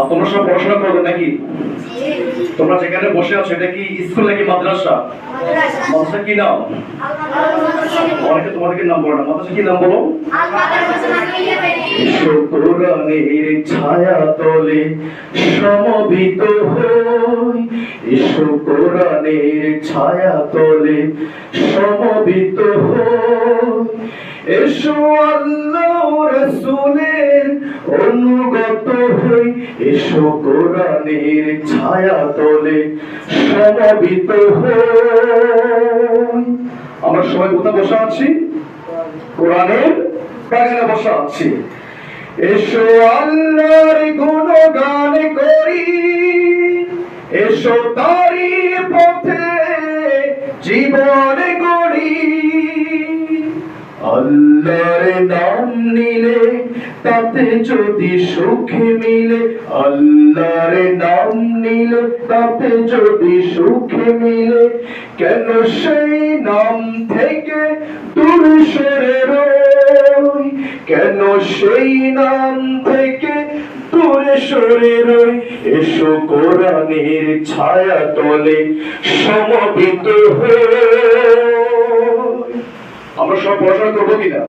তোমরা সব পড়াশোনা করবে নাকি? তোমরা যেখানে বসে আছো এটা কি স্কুল নাকি মাদ্রাসা? মাদ্রাসা কি নাম? অনেকে তোমাদেরকে নাম বলো না, মাদ্রাসা কি নাম বলো? এসো কোরআনের ছায়া তলে সমবেত হই, এসো কোরআনের ছায়া তলে সমবেত হই, এসো আল্লাহ রাসূলের অনুগত হই, এসো কোরআনের ছায়া তলে সমবেত হই। আমরা সবাই কোথায় বসে আছি? কোরআনের বাগানে বসে আছি। এসো আল্লাহর গুণগান করি, এসো তারি পথে জীবন গড়ি। আল্লাহর নাম নিলে তাতে যদি সুখ মিলে, আল্লাহর নাম নিলে তাতে যদি সুখ মিলে, কেন সেই নাম থেকে দূরে সরে রই, কেন সেই নাম থেকে দূরে সরে রই। এসো কোরআনের ছায়া তলে সমবেত হই। আমরা সব পড়াশোনা করবো কিনা?